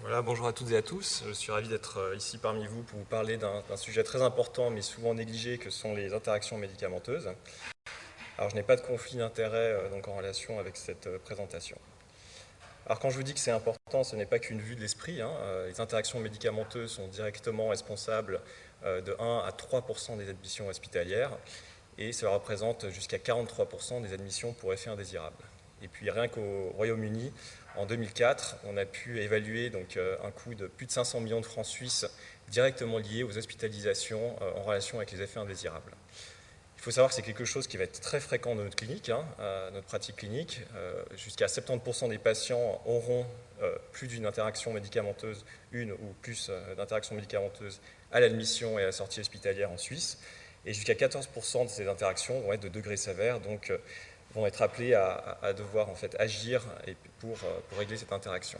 Voilà, bonjour à toutes et à tous. Je suis ravi d'être ici parmi vous pour vous parler d'un sujet très important mais souvent négligé que sont les interactions médicamenteuses. Alors je n'ai pas de conflit d'intérêt donc en relation avec cette présentation. Alors quand je vous dis que c'est important, ce n'est pas qu'une vue de l'esprit. Les interactions médicamenteuses sont directement responsables de 1 à 3% des admissions hospitalières et cela représente jusqu'à 43% des admissions pour effets indésirables. Et puis rien qu'au Royaume-Uni, en 2004, on a pu évaluer donc, un coût de plus de 500 millions de francs suisses directement lié aux hospitalisations en relation avec les effets indésirables. Il faut savoir que c'est quelque chose qui va être très fréquent dans notre clinique, notre pratique clinique. Jusqu'à 70% des patients auront plus d'une interaction médicamenteuse, une ou plus d'interactions médicamenteuses à l'admission et à la sortie hospitalière en Suisse. Et jusqu'à 14% de ces interactions vont être de degré sévère, donc vont être appelés à devoir en fait agir pour régler cette interaction.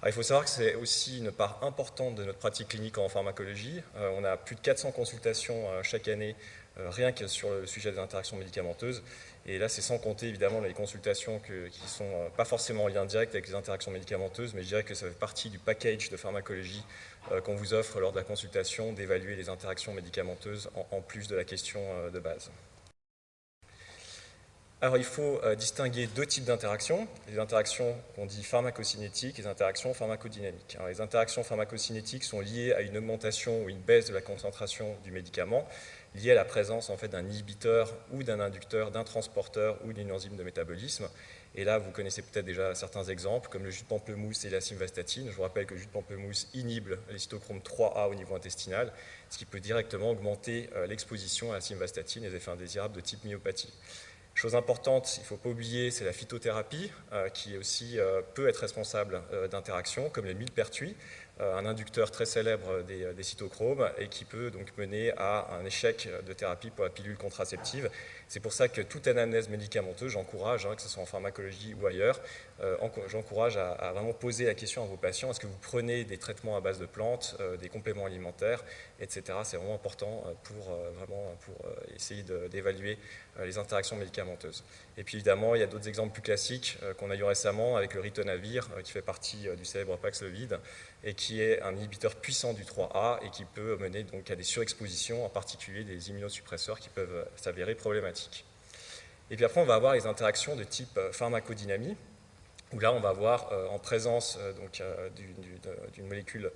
Alors, il faut savoir que c'est aussi une part importante de notre pratique clinique en pharmacologie. On a plus de 400 consultations chaque année, rien que sur le sujet des interactions médicamenteuses. Et là, c'est sans compter évidemment les consultations qui ne sont pas forcément en lien direct avec les interactions médicamenteuses, mais je dirais que ça fait partie du package de pharmacologie qu'on vous offre lors de la consultation, d'évaluer les interactions médicamenteuses en plus de la question de base. Alors il faut distinguer deux types d'interactions, les interactions qu'on dit pharmacocinétiques et les interactions pharmacodynamiques. Alors, les interactions pharmacocinétiques sont liées à une augmentation ou une baisse de la concentration du médicament, liée à la présence en fait, d'un inhibiteur ou d'un inducteur, d'un transporteur ou d'une enzyme de métabolisme. Et là, vous connaissez peut-être déjà certains exemples, comme le jus de pamplemousse et la simvastatine. Je vous rappelle que le jus de pamplemousse inhibe les cytochromes 3A au niveau intestinal, ce qui peut directement augmenter l'exposition à la simvastatine et les effets indésirables de type myopathie. Chose importante, il ne faut pas oublier, c'est la phytothérapie qui aussi peut être responsable d'interactions, comme le millepertuis, un inducteur très célèbre des cytochromes et qui peut donc mener à un échec de thérapie pour la pilule contraceptive. C'est pour ça que toute anamnèse médicamenteuse, j'encourage, que ce soit en pharmacologie ou ailleurs, j'encourage à vraiment poser la question à vos patients, est-ce que vous prenez des traitements à base de plantes, des compléments alimentaires, etc. C'est vraiment important pour essayer d'évaluer les interactions médicamenteuses. Et puis évidemment, il y a d'autres exemples plus classiques qu'on a eu récemment avec le ritonavir, qui fait partie du célèbre Paxlovid, et qui est un inhibiteur puissant du 3A et qui peut mener donc à des surexpositions, en particulier des immunosuppresseurs qui peuvent s'avérer problématiques. Et puis après, on va avoir les interactions de type pharmacodynamie, où là, on va avoir en présence d'une molécule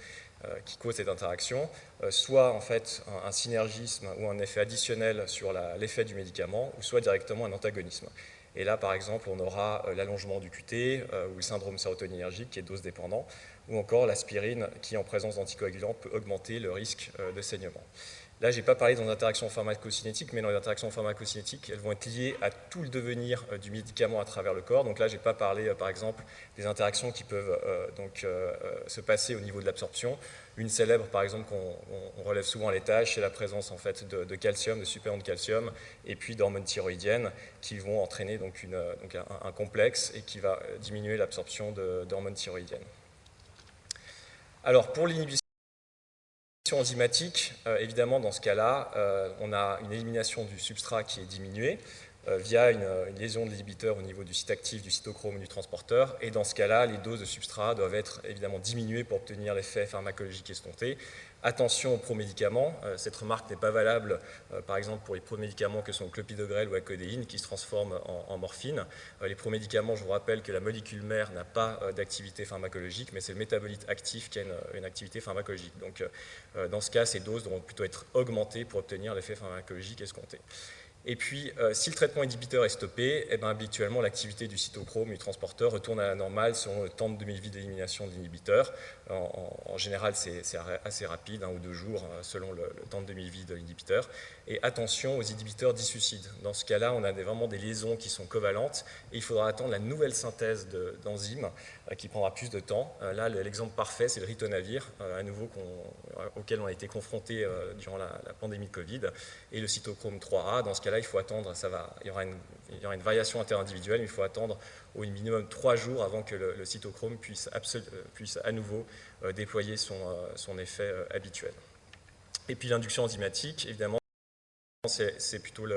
qui cause cette interaction, soit en fait un synergisme ou un effet additionnel sur l'effet du médicament, ou soit directement un antagonisme. Et là, par exemple, on aura l'allongement du QT ou le syndrome sérotoninergique qui est dose dépendant, ou encore l'aspirine qui, en présence d'anticoagulants, peut augmenter le risque de saignement. Là, je n'ai pas parlé dans les interactions pharmacocinétiques, mais dans les interactions pharmacocinétiques, elles vont être liées à tout le devenir du médicament à travers le corps. Donc là, je n'ai pas parlé, par exemple, des interactions qui peuvent se passer au niveau de l'absorption. Une célèbre, par exemple, qu'on relève souvent à l'étage, c'est la présence en fait, de calcium, de suppléments de calcium, et puis d'hormones thyroïdiennes qui vont entraîner un complexe et qui va diminuer l'absorption d'hormones thyroïdiennes. Alors, pour l'inhibition enzymatique, évidemment, dans ce cas-là, on a une élimination du substrat qui est diminuée via une liaison de l'inhibiteur au niveau du site actif, du cytochrome ou du transporteur. Et dans ce cas-là, les doses de substrat doivent être évidemment diminuées pour obtenir l'effet pharmacologique escompté. Attention aux promédicaments. Cette remarque n'est pas valable, par exemple, pour les promédicaments que sont le clopidogrel ou la codéine, qui se transforment en morphine. Les promédicaments, je vous rappelle que la molécule mère n'a pas d'activité pharmacologique, mais c'est le métabolite actif qui a une activité pharmacologique. Donc, dans ce cas, ces doses devront plutôt être augmentées pour obtenir l'effet pharmacologique escompté. Et puis, si le traitement inhibiteur est stoppé, habituellement, l'activité du cytochrome, du transporteur, retourne à la normale selon le temps de demi-vie d'élimination de l'inhibiteur. En général, c'est assez rapide, 1 ou 2 jours, selon le temps de demi-vie de l'inhibiteur. Et attention aux inhibiteurs disucides. Dans ce cas-là, on a vraiment des liaisons qui sont covalentes et il faudra attendre la nouvelle synthèse d'enzymes qui prendra plus de temps. Là, l'exemple parfait, c'est le ritonavir, à nouveau auquel on a été confronté durant la pandémie de Covid, et le cytochrome 3A. Dans ce cas-là, il faut attendre, il y aura une variation interindividuelle, mais il faut attendre au minimum 3 jours avant que le cytochrome puisse à nouveau déployer son effet habituel. Et puis l'induction enzymatique, évidemment, c'est plutôt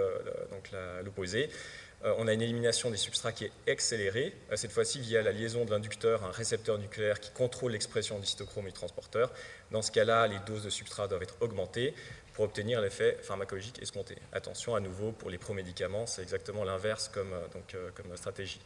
l'opposé. on a une élimination des substrats qui est accélérée, cette fois-ci via la liaison de l'inducteur à un récepteur nucléaire qui contrôle l'expression du cytochrome et du transporteur. Dans ce cas-là, les doses de substrat doivent être augmentées pour obtenir l'effet pharmacologique escompté. Attention, à nouveau, pour les promédicaments, c'est exactement l'inverse comme stratégie.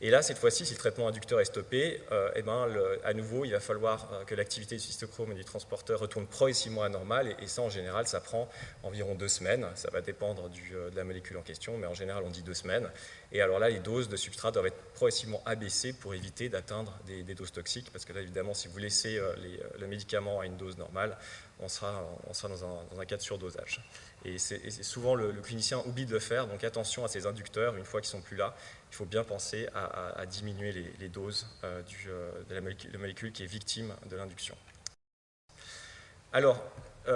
Et là, cette fois-ci, si le traitement inducteur est stoppé, à nouveau, il va falloir que l'activité du cytochrome et du transporteur retourne progressivement à la normale, et ça, en général, ça prend environ 2 semaines. Ça va dépendre de la molécule en question, mais en général, on dit 2 semaines. Et alors là, les doses de substrat doivent être progressivement abaissées pour éviter d'atteindre des doses toxiques, parce que là, évidemment, si vous laissez le médicament à une dose normale, on sera dans un cas de surdosage. Et c'est souvent le clinicien oublie de le faire, donc attention à ces inducteurs, une fois qu'ils ne sont plus là, il faut bien penser à diminuer les doses de la molécule qui est victime de l'induction. Alors,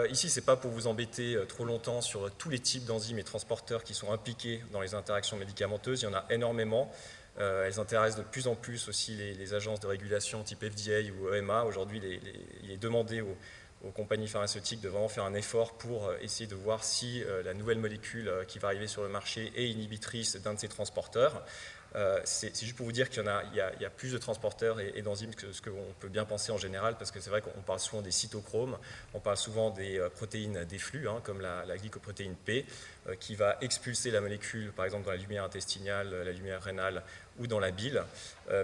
ici, ce n'est pas pour vous embêter trop longtemps sur tous les types d'enzymes et transporteurs qui sont impliqués dans les interactions médicamenteuses, il y en a énormément. Elles intéressent de plus en plus aussi les agences de régulation type FDA ou EMA. Aujourd'hui, il est demandé aux compagnies pharmaceutiques de vraiment faire un effort pour essayer de voir si la nouvelle molécule qui va arriver sur le marché est inhibitrice d'un de ces transporteurs. C'est juste pour vous dire qu'il y a plus de transporteurs et d'enzymes que ce qu'on peut bien penser en général, parce que c'est vrai qu'on parle souvent des cytochromes, on parle souvent des protéines des flux, comme la glycoprotéine P, qui va expulser la molécule, par exemple dans la lumière intestinale, la lumière rénale ou dans la bile,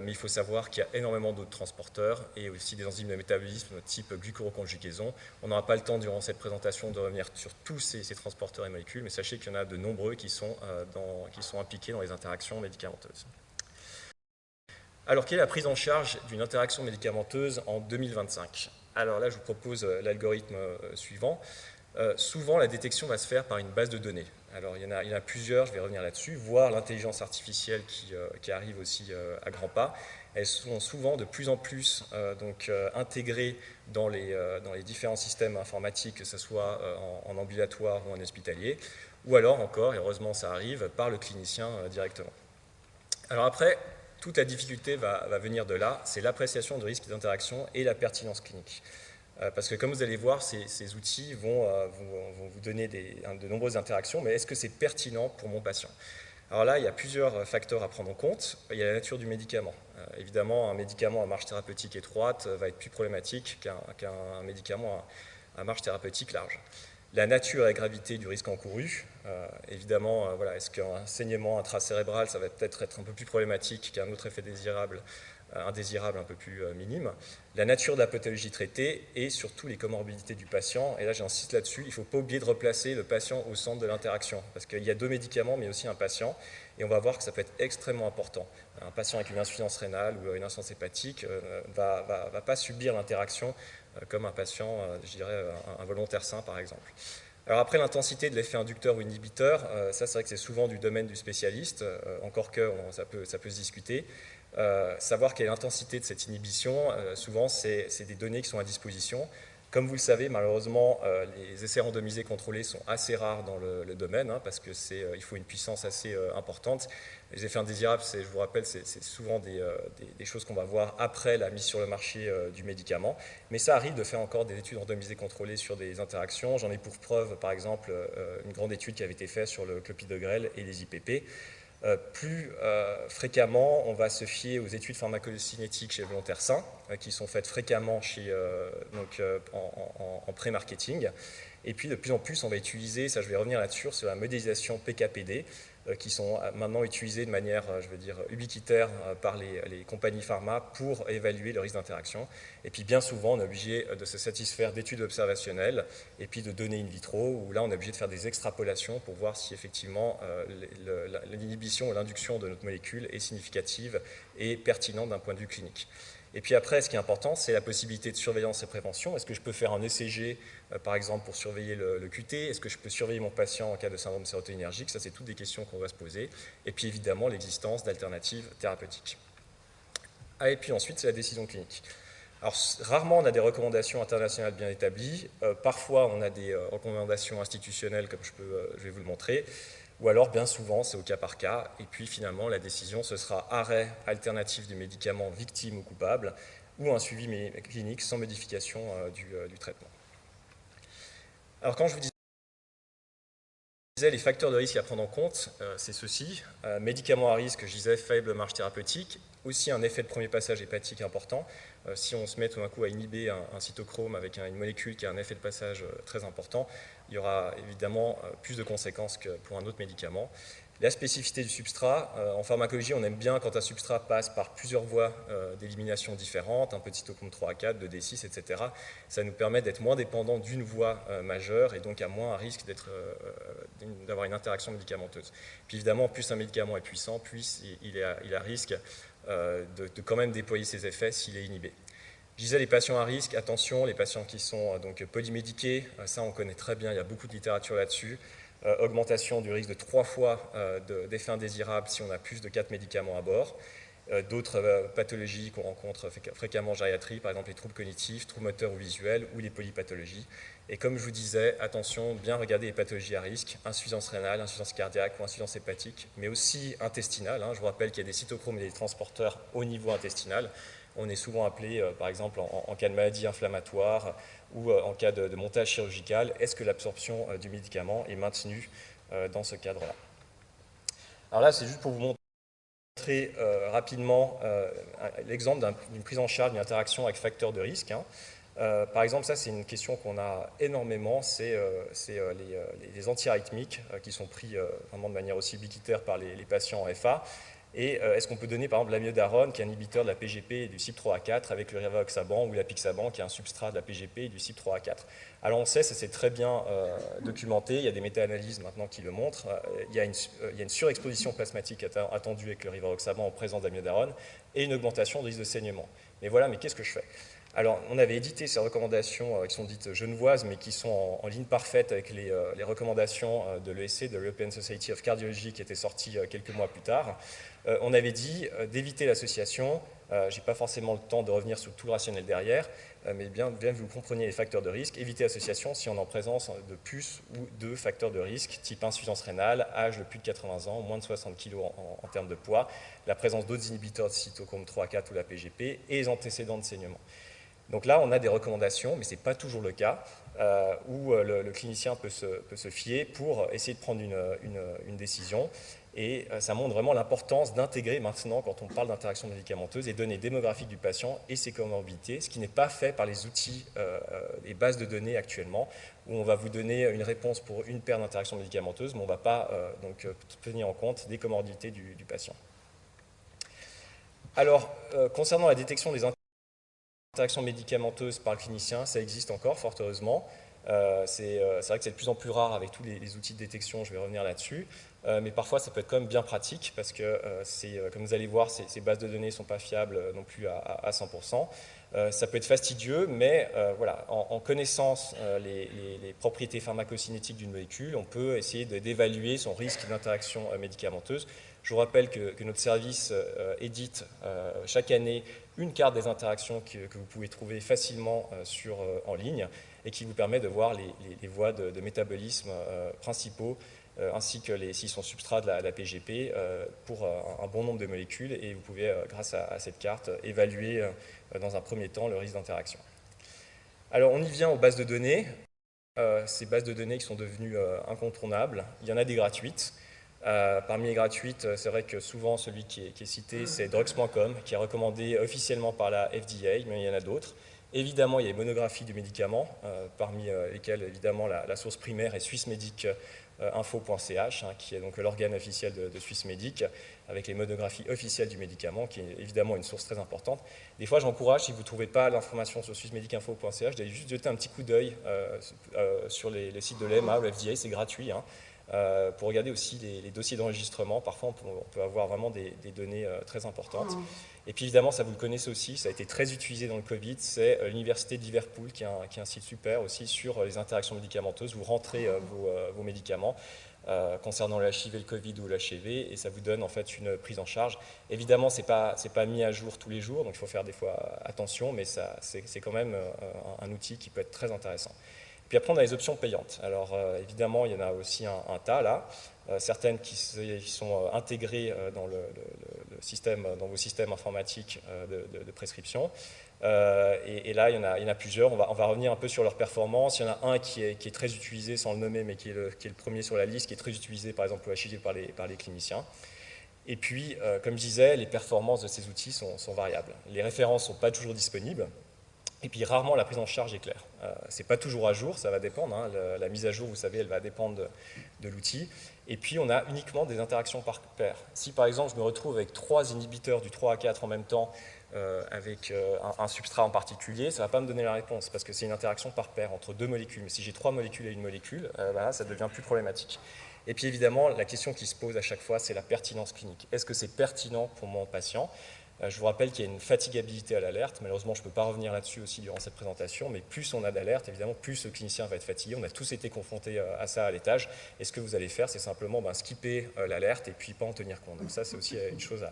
mais il faut savoir qu'il y a énormément d'autres transporteurs et aussi des enzymes de métabolisme type glucuroconjugaison. On n'aura pas le temps durant cette présentation de revenir sur tous ces transporteurs et molécules, mais sachez qu'il y en a de nombreux qui sont impliqués dans les interactions médicamenteuses. Alors, quelle est la prise en charge d'une interaction médicamenteuse en 2025? Alors là, je vous propose l'algorithme suivant. Souvent, la détection va se faire par une base de données. Alors, il y en a plusieurs, je vais revenir là-dessus, voire l'intelligence artificielle qui arrive aussi à grands pas. Elles sont souvent de plus en plus intégrées dans les différents systèmes informatiques, que ce soit en ambulatoire ou en hospitalier, ou alors encore, et heureusement ça arrive, par le clinicien directement. Alors après, toute la difficulté va venir de là, c'est l'appréciation de risque d'interaction et la pertinence clinique. Parce que comme vous allez voir, ces outils vont vous donner de nombreuses interactions, mais est-ce que c'est pertinent pour mon patient? Alors là, il y a plusieurs facteurs à prendre en compte. Il y a la nature du médicament. Évidemment, un médicament à marge thérapeutique étroite va être plus problématique qu'un médicament à marge thérapeutique large. La nature et la gravité du risque encouru. Évidemment, est-ce qu'un saignement intracérébral, ça va peut-être être un peu plus problématique qu'un autre effet indésirable un peu plus minime, la nature de la pathologie traitée et surtout les comorbidités du patient. Et là, j'insiste là-dessus, il ne faut pas oublier de replacer le patient au centre de l'interaction, parce qu'il y a 2 médicaments, mais aussi un patient, et on va voir que ça peut être extrêmement important. Un patient avec une insuffisance rénale ou une insuffisance hépatique ne va pas subir l'interaction comme un patient, je dirais, un volontaire sain, par exemple. Alors après, l'intensité de l'effet inducteur ou inhibiteur, ça c'est vrai que c'est souvent du domaine du spécialiste, encore que ça peut se discuter. Savoir quelle est l'intensité de cette inhibition, souvent c'est des données qui sont à disposition. Comme vous le savez, malheureusement, les essais randomisés contrôlés sont assez rares dans le domaine, parce qu'il faut une puissance assez importante. Les effets indésirables, je vous rappelle, c'est souvent des choses qu'on va voir après la mise sur le marché du médicament. Mais ça arrive de faire encore des études randomisées contrôlées sur des interactions. J'en ai pour preuve, par exemple, une grande étude qui avait été faite sur le clopidogrel et les IPP. Plus fréquemment, on va se fier aux études pharmacocinétiques chez volontaires sains, qui sont faites fréquemment en pré-marketing. Et puis, de plus en plus, on va utiliser, ça je vais revenir là-dessus, sur la modélisation PKPD, qui sont maintenant utilisées de manière, ubiquitaire par les compagnies pharma pour évaluer le risque d'interaction. Et puis, bien souvent, on est obligé de se satisfaire d'études observationnelles et puis de données in vitro, où là, on est obligé de faire des extrapolations pour voir si effectivement l'inhibition ou l'induction de notre molécule est significative et pertinente d'un point de vue clinique. Et puis après, ce qui est important, c'est la possibilité de surveillance et prévention. Est-ce que je peux faire un ECG, par exemple, pour surveiller le QT? Est-ce que je peux surveiller mon patient en cas de syndrome sérotoninergique? Ça, c'est toutes des questions qu'on va se poser. Et puis évidemment, l'existence d'alternatives thérapeutiques. Et puis ensuite, c'est la décision clinique. Alors, rarement, on a des recommandations internationales bien établies. Parfois, on a des recommandations institutionnelles, comme je vais vous le montrer. Ou alors, bien souvent, c'est au cas par cas. Et puis, finalement, la décision, ce sera arrêt alternatif du médicament victime ou coupable, ou un suivi clinique sans modification du traitement. Alors, quand je vous disais disais, les facteurs de risque à prendre en compte, c'est ceci. Médicaments à risque, je disais, faible marge thérapeutique. Aussi un effet de premier passage hépatique important. Si on se met tout d'un coup à inhiber un cytochrome avec une molécule qui a un effet de passage très important, il y aura évidemment plus de conséquences que pour un autre médicament. La spécificité du substrat, en pharmacologie, on aime bien quand un substrat passe par plusieurs voies d'élimination différentes, un peu de cytochrome 3 à 4, de D6, etc. Ça nous permet d'être moins dépendant d'une voie majeure et donc à moins un risque d'avoir une interaction médicamenteuse. Puis évidemment, plus un médicament est puissant, plus il a risque de quand même déployer ses effets s'il est inhibé. Je disais les patients à risque, attention, les patients qui sont donc polymédiqués, ça on connaît très bien, il y a beaucoup de littérature là-dessus. Augmentation du risque de 3 fois d'effets indésirables si on a plus de 4 médicaments à bord. D'autres pathologies qu'on rencontre fréquemment en gériatrie, par exemple les troubles cognitifs, troubles moteurs ou visuels ou les polypathologies. Et comme je vous disais, attention, bien regarder les pathologies à risque, insuffisance rénale, insuffisance cardiaque ou insuffisance hépatique, mais aussi intestinale. Je vous rappelle qu'il y a des cytochromes et des transporteurs au niveau intestinal. On est souvent appelé, par exemple, en cas de maladie inflammatoire ou en cas de montage chirurgical, est-ce que l'absorption du médicament est maintenue dans ce cadre-là? Alors là, c'est juste pour vous montrer rapidement l'exemple d'une prise en charge d'une interaction avec facteur de risque. Par exemple, ça c'est une question qu'on a énormément, c'est les antiarythmiques qui sont pris vraiment de manière aussi ubiquitaire par les patients en FA. Et est-ce qu'on peut donner par exemple l'amiodarone qui est un inhibiteur de la PGP et du CYP3A4 avec le rivaroxaban ou l'apixaban qui est un substrat de la PGP et du CYP3A4. Alors on sait, ça c'est très bien documenté, il y a des méta-analyses maintenant qui le montrent, il y a une surexposition plasmatique attendue avec le rivaroxaban en présence d'amiodarone et une augmentation de risque de saignement. Mais voilà, mais qu'est-ce que je fais? Alors, on avait édité ces recommandations qui sont dites genevoises, mais qui sont en ligne parfaite avec les recommandations de l'ESC, de l'European Society of Cardiology, qui était sortie quelques mois plus tard. On avait dit d'éviter l'association. Je n'ai pas forcément le temps de revenir sur tout le rationnel derrière, mais bien que vous compreniez les facteurs de risque. Éviter l'association si on est en présence de plus ou de facteurs de risque, type insuffisance rénale, âge de plus de 80 ans, moins de 60 kg en termes de poids, la présence d'autres inhibiteurs de cytochrome 3 à 4 ou la PGP, et les antécédents de saignement. Donc là, on a des recommandations, mais ce n'est pas toujours le cas, où le clinicien peut se fier pour essayer de prendre une décision. Et ça montre vraiment l'importance d'intégrer maintenant, quand on parle d'interaction médicamenteuse, les données démographiques du patient et ses comorbidités, ce qui n'est pas fait par les outils, les bases de données actuellement, où on va vous donner une réponse pour une paire d'interactions médicamenteuses, mais on ne va pas donc, tenir en compte des comorbidités du patient. Alors, concernant la détection des interaction médicamenteuse par le clinicien, ça existe encore, fort heureusement. C'est vrai que c'est de plus en plus rare avec tous les outils de détection, je vais revenir là-dessus. Mais parfois, ça peut être quand même bien pratique parce que, comme vous allez voir, ces bases de données ne sont pas fiables non plus à 100%. Ça peut être fastidieux, mais voilà, en connaissant les propriétés pharmacocinétiques d'une molécule, on peut essayer d'évaluer son risque d'interaction médicamenteuse. Je vous rappelle que notre service édite chaque année une carte des interactions que vous pouvez trouver facilement en ligne et qui vous permet de voir les voies de métabolisme principaux ainsi que s'ils sont substrats de la PGP pour un bon nombre de molécules et vous pouvez, grâce à cette carte, évaluer dans un premier temps le risque d'interaction. Alors on y vient aux bases de données. Ces bases de données qui sont devenues incontournables, il y en a des gratuites. Parmi les gratuites, c'est vrai que souvent celui qui est cité, c'est drugs.com, qui est recommandé officiellement par la FDA, mais il y en a d'autres. Évidemment, il y a les monographies du médicament, parmi lesquelles évidemment la source primaire est swissmedicinfo.ch, qui est donc l'organe officiel de Swissmedic, avec les monographies officielles du médicament, qui est évidemment une source très importante. Des fois, j'encourage, si vous ne trouvez pas l'information sur swissmedicinfo.ch, d'aller juste jeter un petit coup d'œil sur les sites de l'EMA ou la FDA, c'est gratuit. Pour regarder aussi les dossiers d'enregistrement. Parfois, on peut avoir vraiment des données très importantes. Et puis évidemment, ça vous le connaissez aussi, ça a été très utilisé dans le Covid, c'est l'Université de Liverpool qui est un site super aussi sur les interactions médicamenteuses. Vous rentrez vos médicaments concernant le HIV et le Covid ou l'HIV et ça vous donne en fait une prise en charge. Évidemment, c'est pas mis à jour tous les jours, donc il faut faire des fois attention, mais c'est quand même un outil qui peut être très intéressant. Puis après, on a les options payantes. Alors, évidemment, il y en a aussi un tas, là. Certaines qui sont intégrées dans le dans vos systèmes informatiques de prescription. Et là, il y en a plusieurs. On va revenir un peu sur leur performance. Il y en a un qui est très utilisé, sans le nommer, mais qui est le premier sur la liste, qui est très utilisé, par exemple, au HIG par les cliniciens. Et puis, comme je disais, les performances de ces outils sont variables. Les références ne sont pas toujours disponibles. Et puis, rarement, la prise en charge est claire. Ce n'est pas toujours à jour, ça va dépendre. Hein. La mise à jour, vous savez, elle va dépendre de l'outil. Et puis, on a uniquement des interactions par paire. Si, par exemple, je me retrouve avec 3 inhibiteurs du 3 à 4 en même temps, avec un substrat en particulier, ça ne va pas me donner la réponse, parce que c'est une interaction par paire entre 2 molécules. Mais si j'ai 3 molécules et une molécule, là, ça devient plus problématique. Et puis, évidemment, la question qui se pose à chaque fois, c'est la pertinence clinique. Est-ce que c'est pertinent pour mon patient ? Je vous rappelle qu'il y a une fatigabilité à l'alerte. Malheureusement, je ne peux pas revenir là-dessus aussi durant cette présentation, mais plus on a d'alerte, évidemment, plus le clinicien va être fatigué. On a tous été confrontés à ça à l'étage. Et ce que vous allez faire, c'est simplement skipper l'alerte et puis pas en tenir compte. Donc ça, c'est aussi une chose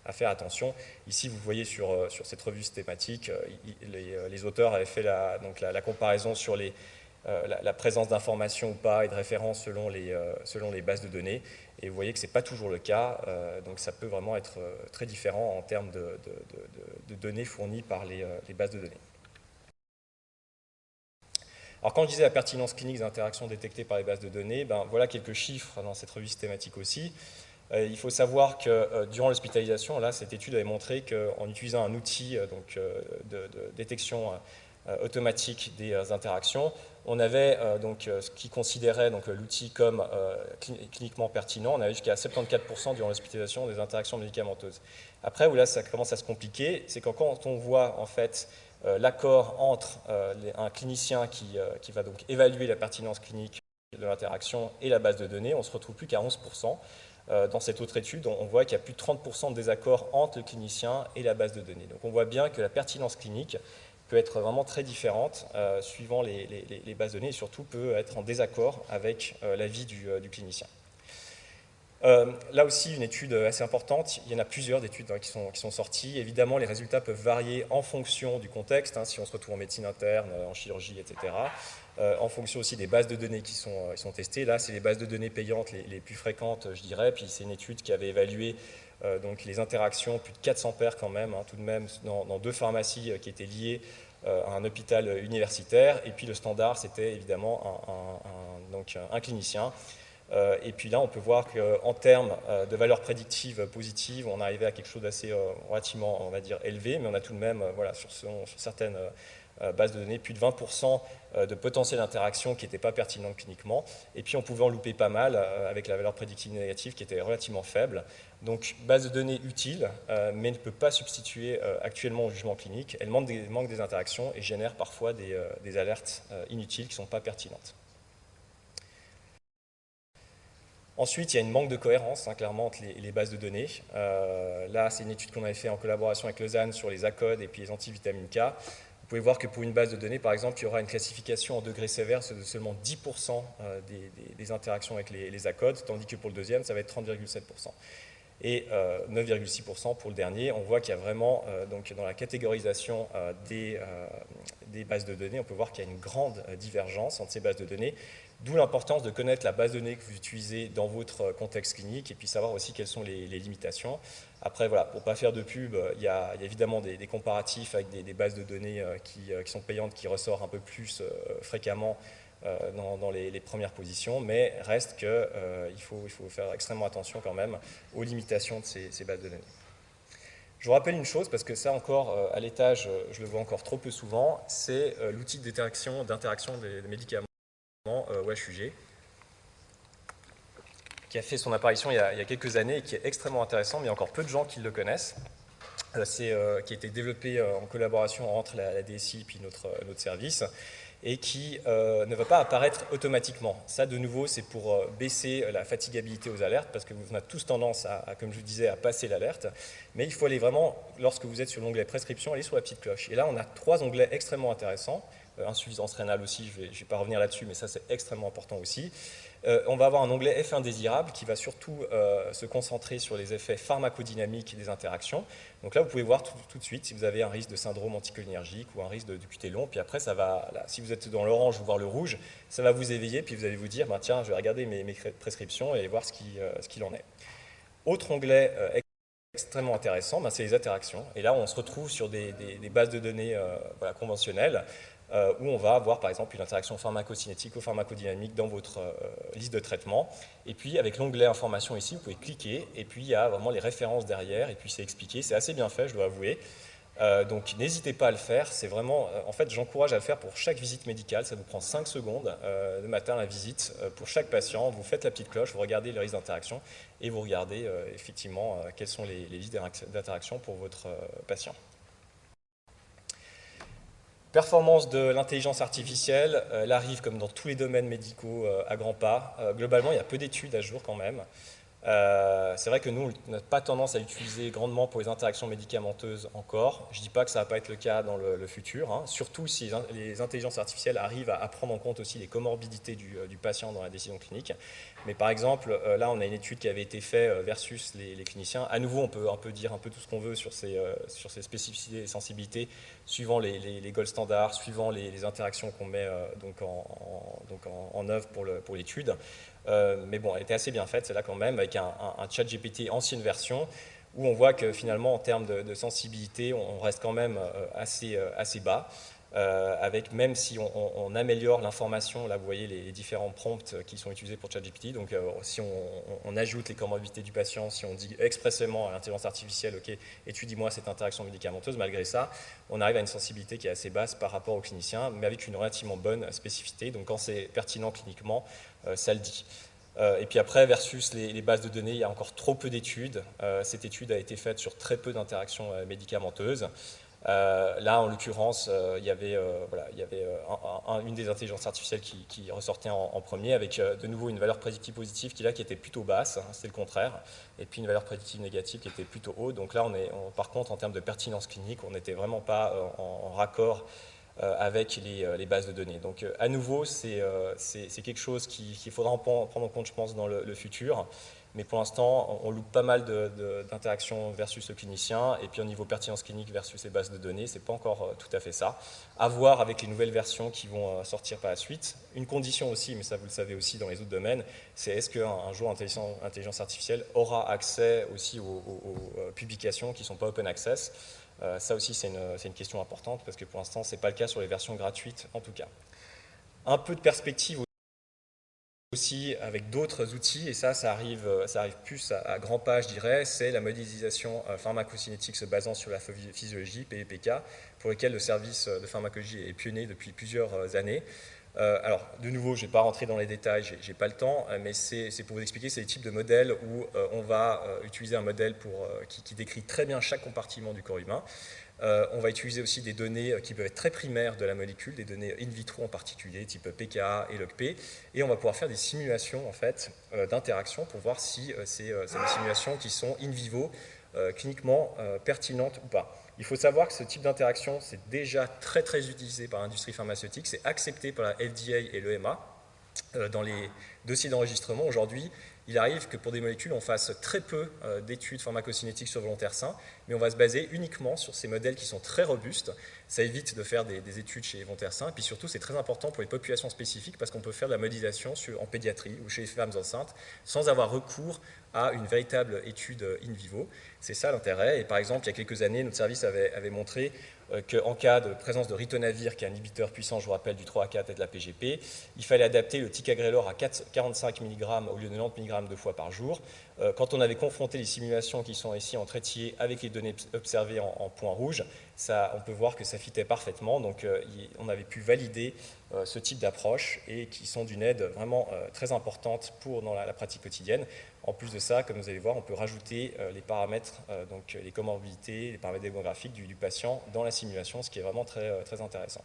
à faire attention. Ici, vous voyez sur cette revue thématique, les auteurs avaient fait la comparaison sur la présence d'informations ou pas et de références selon les bases de données. Et vous voyez que ce n'est pas toujours le cas, donc ça peut vraiment être très différent en termes de données fournies par les bases de données. Alors quand je disais la pertinence clinique des interactions détectées par les bases de données, voilà quelques chiffres dans cette revue thématique aussi. Il faut savoir que durant l'hospitalisation, là, cette étude avait montré qu'en utilisant un outil de détection automatique des interactions, on avait ce qui considérait l'outil comme cliniquement pertinent. On avait jusqu'à 74% durant l'hospitalisation des interactions médicamenteuses. Après, où là ça commence à se compliquer, c'est quand on voit en fait l'accord entre un clinicien qui va donc évaluer la pertinence clinique de l'interaction et la base de données, on ne se retrouve plus qu'à 11%. Dans cette autre étude, on voit qu'il y a plus de 30% de désaccord entre le clinicien et la base de données. Donc on voit bien que la pertinence clinique peut être vraiment très différente suivant les bases de données et surtout peut être en désaccord avec l'avis du clinicien. Là aussi, une étude assez importante, il y en a plusieurs d'études qui sont sorties. Évidemment, les résultats peuvent varier en fonction du contexte, si on se retrouve en médecine interne, en chirurgie, etc. En fonction aussi des bases de données qui sont testées. Là, c'est les bases de données payantes les plus fréquentes, je dirais. Puis c'est une étude qui avait évalué les interactions, plus de 400 paires quand même, tout de même, dans 2 pharmacies qui étaient liées à un hôpital universitaire. Et puis le standard, c'était évidemment un clinicien. Et puis là, on peut voir qu'en termes de valeurs prédictives positives, on arrivait à quelque chose d'assez relativement, on va dire, élevé, mais on a tout de même, sur certaines bases de données, plus de 20% de potentiel d'interaction qui n'était pas pertinent cliniquement. Et puis, on pouvait en louper pas mal avec la valeur prédictive négative qui était relativement faible. Donc, base de données utile, mais ne peut pas substituer actuellement au jugement clinique. Elle manque des interactions et génère parfois des alertes inutiles qui ne sont pas pertinentes. Ensuite, il y a une manque de cohérence, clairement, entre les bases de données. Là, c'est une étude qu'on avait fait en collaboration avec Lausanne sur les ACOD et puis les antivitamines K. Vous pouvez voir que pour une base de données, par exemple, il y aura une classification en degrés sévères de seulement 10% des interactions avec les ACOD, tandis que pour le deuxième, ça va être 30,7%. Et 9,6% pour le dernier. On voit qu'il y a vraiment, dans la catégorisation des bases de données, on peut voir qu'il y a une grande divergence entre ces bases de données, d'où l'importance de connaître la base de données que vous utilisez dans votre contexte clinique et puis savoir aussi quelles sont les limitations. Après, voilà, pour ne pas faire de pub, il y a évidemment des comparatifs avec des bases de données qui sont payantes, qui ressortent un peu plus fréquemment dans les premières positions, mais reste qu'il faut faire extrêmement attention quand même aux limitations de ces bases de données. Je vous rappelle une chose, parce que ça encore, à l'étage, je le vois encore trop peu souvent, c'est l'outil d'interaction des médicaments HUG, qui a fait son apparition il y a quelques années et qui est extrêmement intéressant, mais il y a encore peu de gens qui le connaissent. Qui a été développé en collaboration entre la DSI et notre service, et qui ne va pas apparaître automatiquement. Ça, de nouveau, c'est pour baisser la fatigabilité aux alertes, parce que vous avez tous tendance, comme je vous disais, à passer l'alerte. Mais il faut aller vraiment, lorsque vous êtes sur l'onglet prescription, aller sur la petite cloche. Et là, on a 3 onglets extrêmement intéressants. Insuffisance rénale aussi, je ne vais pas revenir là-dessus, mais ça, c'est extrêmement important aussi. On va avoir un onglet effets indésirables qui va surtout se concentrer sur les effets pharmacodynamiques des interactions. Donc là, vous pouvez voir tout de suite si vous avez un risque de syndrome anticholinergique ou un risque de QT long. Puis après, ça va, là, si vous êtes dans l'orange ou voir le rouge, ça va vous éveiller. Puis vous allez vous dire, tiens, je vais regarder mes prescriptions et voir ce qu'il en est. Autre onglet extrêmement intéressant, ben, c'est les interactions. Et là, on se retrouve sur des bases de données voilà, conventionnelles où on va avoir par exemple une interaction pharmacocinétique ou pharmacodynamique dans votre liste de traitement. Et puis avec l'onglet information ici, vous pouvez cliquer et puis il y a vraiment les références derrière et puis c'est expliqué. C'est assez bien fait, je dois avouer. Donc n'hésitez pas à le faire, c'est vraiment, en fait j'encourage à le faire pour chaque visite médicale, ça vous prend 5 secondes le matin la visite, pour chaque patient, vous faites la petite cloche, vous regardez les risques d'interaction et vous regardez effectivement quelles sont les listes d'interaction pour votre patient. Performance de l'intelligence artificielle, elle arrive comme dans tous les domaines médicaux à grands pas. Globalement il y a peu d'études à jour quand même. C'est vrai que nous, on n'a pas tendance à l'utiliser grandement pour les interactions médicamenteuses encore. Je ne dis pas que ça ne va pas être le cas dans le futur, hein. Surtout si les intelligences artificielles arrivent à prendre en compte aussi les comorbidités du patient dans la décision clinique. Mais par exemple, là, on a une étude qui avait été faite versus les cliniciens. À nouveau, on peut dire un peu tout ce qu'on veut sur ces spécificités et sensibilités, suivant les gold standards, suivant les interactions qu'on met en œuvre pour l'étude. Mais bon, elle était assez bien faite, celle-là quand même, avec un chat GPT ancienne version, où on voit que finalement, en termes de sensibilité, on reste quand même assez bas, avec même si on améliore l'information, là vous voyez les différents prompts qui sont utilisés pour ChatGPT, donc si on ajoute les comorbidités du patient, si on dit expressément à l'intelligence artificielle, ok, étudie-moi cette interaction médicamenteuse, malgré ça, on arrive à une sensibilité qui est assez basse par rapport au clinicien, mais avec une relativement bonne spécificité, donc quand c'est pertinent cliniquement, ça le dit. Et puis après, versus les bases de données, il y a encore trop peu d'études. Cette étude a été faite sur très peu d'interactions médicamenteuses. Là, en l'occurrence, il y avait une des intelligences artificielles qui ressortait en premier, avec de nouveau une valeur prédictive positive qui était plutôt basse, hein, c'est le contraire, et puis une valeur prédictive négative qui était plutôt haute. Donc là, par contre, en termes de pertinence clinique, on n'était vraiment pas en raccord avec les bases de données. Donc à nouveau, c'est quelque chose qu'il faudra prendre en compte, je pense, dans le futur. Mais pour l'instant, on loupe pas mal d'interactions versus le clinicien, et puis au niveau pertinence clinique versus les bases de données, c'est pas encore tout à fait ça. À voir avec les nouvelles versions qui vont sortir par la suite. Une condition aussi, mais ça vous le savez aussi dans les autres domaines, c'est est-ce qu'un jour l'intelligence artificielle aura accès aussi aux publications qui ne sont pas open access. Ça aussi, c'est une question importante, parce que pour l'instant, ce n'est pas le cas sur les versions gratuites, en tout cas. Un peu de perspective aussi avec d'autres outils, et ça arrive plus à grands pas, je dirais, c'est la modélisation pharmacocinétique se basant sur la physiologie, PEPK, pour lequel le service de pharmacologie est pionnier depuis plusieurs années. Alors, de nouveau, je ne vais pas rentrer dans les détails, je n'ai pas le temps, mais c'est pour vous expliquer, c'est les types de modèles où on va utiliser un modèle qui décrit très bien chaque compartiment du corps humain. On va utiliser aussi des données qui peuvent être très primaires de la molécule, des données in vitro en particulier, type pKa et logP, et on va pouvoir faire des simulations en fait, d'interaction pour voir si c'est des simulations qui sont in vivo, cliniquement pertinentes ou pas. Il faut savoir que ce type d'interaction, c'est déjà très utilisé par l'industrie pharmaceutique, c'est accepté par la FDA et l'EMA. Dans les dossiers d'enregistrement, aujourd'hui, il arrive que pour des molécules, on fasse très peu d'études pharmacocinétiques sur volontaires sains, mais on va se baser uniquement sur ces modèles qui sont très robustes. Ça évite de faire des études chez les volontaires sains, et puis surtout, c'est très important pour les populations spécifiques parce qu'on peut faire de la modélisation en pédiatrie ou chez les femmes enceintes sans avoir recours à une véritable étude in vivo. C'est ça l'intérêt. Et par exemple, il y a quelques années, notre service avait montré qu'en cas de présence de ritonavir, qui est un inhibiteur puissant, je vous rappelle, du 3-4 et de la PGP, il fallait adapter le ticagrelor à 45 mg au lieu de 90 mg 2 fois par jour. Quand on avait confronté les simulations qui sont ici en trétier avec les données observées en point rouge, on peut voir que ça fitait parfaitement. Donc on avait pu valider ce type d'approche et qui sont d'une aide vraiment très importante dans la pratique quotidienne. En plus de ça, comme vous allez voir, on peut rajouter les paramètres, donc les comorbidités, les paramètres démographiques du patient dans la simulation, ce qui est vraiment très intéressant.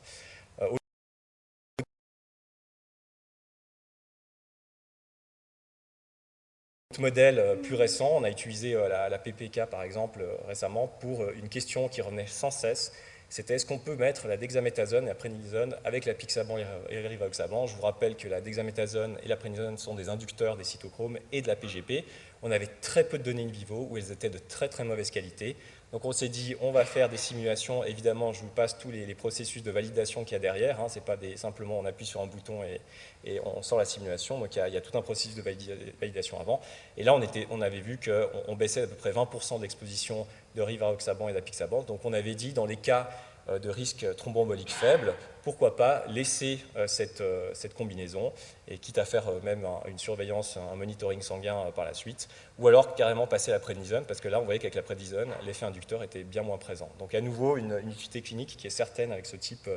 Modèle plus récent, on a utilisé la PPK par exemple récemment pour une question qui revenait sans cesse, c'était est-ce qu'on peut mettre la dexaméthasone et la prénisone avec la pixaban et le rivaroxaban. Je vous rappelle que la dexaméthasone et la prénisone sont des inducteurs des cytochromes et de la PGP. On avait très peu de données in vivo où elles étaient de très mauvaise qualité. Donc on s'est dit, on va faire des simulations. Évidemment, je vous passe tous les processus de validation qu'il y a derrière. Hein. C'est pas simplement on appuie sur un bouton et on sort la simulation. Donc il y a tout un processus de validation avant. Et là, on avait vu qu'on baissait à peu près 20% d'exposition de rivaroxaban et d'apixaban. Donc on avait dit, dans les cas de risque thromboembolique faible, pourquoi pas laisser cette combinaison, et quitte à faire même une surveillance, un monitoring sanguin par la suite, ou alors carrément passer à la prédnisone, parce que là on voyait qu'avec la prédnisone, l'effet inducteur était bien moins présent. Donc à nouveau une utilité clinique qui est certaine avec ce type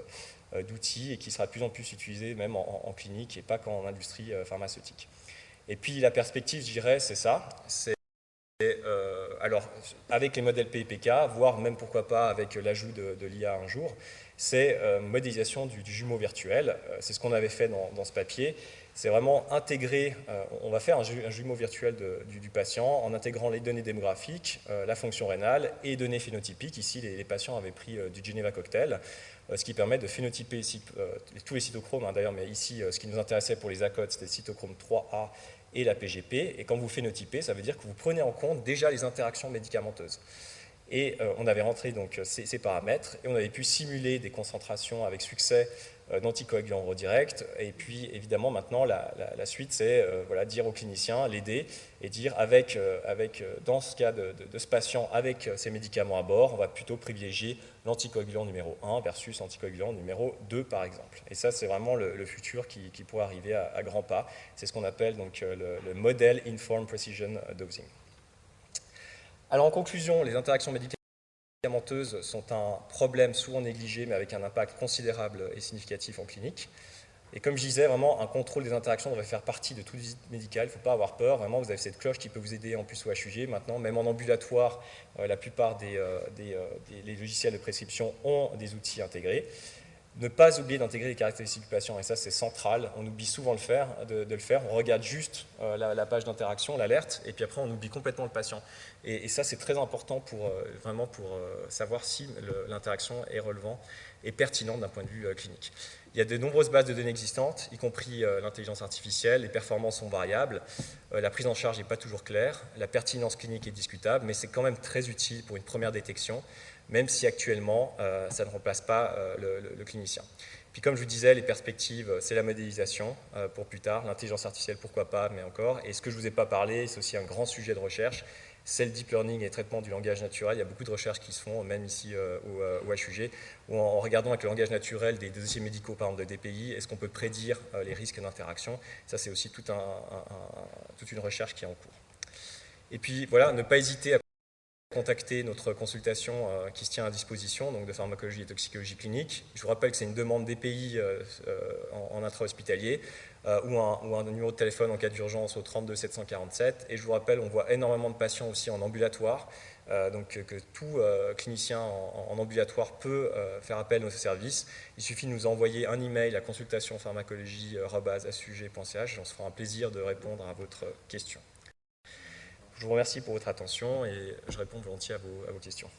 d'outils et qui sera de plus en plus utilisé même en clinique et pas qu'en industrie pharmaceutique. Et puis la perspective, je dirais, c'est ça, alors, avec les modèles PIPK, voire même pourquoi pas avec l'ajout de l'IA un jour, c'est modélisation du jumeau virtuel. C'est ce qu'on avait fait dans ce papier. C'est vraiment intégrer, on va faire un jumeau virtuel du patient en intégrant les données démographiques, la fonction rénale et les données phénotypiques. Ici, les patients avaient pris du Geneva Cocktail, ce qui permet de phénotyper tous les cytochromes, hein, d'ailleurs, mais ici, ce qui nous intéressait pour les ACOT, c'était le cytochrome 3A et la PGP, et quand vous phénotypez, ça veut dire que vous prenez en compte déjà les interactions médicamenteuses. Et on avait rentré donc ces paramètres, et on avait pu simuler des concentrations avec succès d'anticoagulants redirects, et puis évidemment maintenant la suite c'est voilà, dire au clinicien, l'aider, et dire dans ce cas de ce patient avec ces médicaments à bord, on va plutôt privilégier l'anticoagulant numéro 1 versus l'anticoagulant numéro 2 par exemple. Et ça c'est vraiment le futur qui pourrait arriver à grands pas. C'est ce qu'on appelle donc le Model Informed Precision Dosing. Alors en conclusion, les interactions médicamenteuses sont un problème souvent négligé mais avec un impact considérable et significatif en clinique. Et comme je disais, vraiment, un contrôle des interactions devrait faire partie de toute visite médicale. Il ne faut pas avoir peur. Vraiment, vous avez cette cloche qui peut vous aider en plus au HUG. Maintenant, même en ambulatoire, la plupart des logiciels de prescription ont des outils intégrés. Ne pas oublier d'intégrer les caractéristiques du patient, et ça c'est central, on oublie souvent de le faire, on regarde juste la page d'interaction, l'alerte, et puis après on oublie complètement le patient. Et ça c'est très important pour savoir si l'interaction est relevant et pertinente d'un point de vue clinique. Il y a de nombreuses bases de données existantes, y compris l'intelligence artificielle, les performances sont variables, la prise en charge n'est pas toujours claire, la pertinence clinique est discutable, mais c'est quand même très utile pour une première détection, même si actuellement, ça ne remplace pas le clinicien. Puis comme je vous disais, les perspectives, c'est la modélisation pour plus tard, l'intelligence artificielle, pourquoi pas, mais encore. Et ce que je ne vous ai pas parlé, c'est aussi un grand sujet de recherche, c'est le deep learning et le traitement du langage naturel. Il y a beaucoup de recherches qui se font, même ici au HUG, où en regardant avec le langage naturel des dossiers médicaux, par exemple de DPI, est-ce qu'on peut prédire les risques d'interaction. Ça, c'est aussi toute une recherche qui est en cours. Et puis, voilà, ne pas hésiter à contacter notre consultation qui se tient à disposition, donc de pharmacologie et toxicologie clinique. Je vous rappelle que c'est une demande DPI en intra-hospitalier ou un numéro de téléphone en cas d'urgence au 32 747. Et je vous rappelle, on voit énormément de patients aussi en ambulatoire, donc que tout clinicien en ambulatoire peut faire appel à nos services. Il suffit de nous envoyer un email à consultation-pharmacologie@asug.ch. On se fera un plaisir de répondre à votre question. Je vous remercie pour votre attention et je réponds volontiers à vos questions.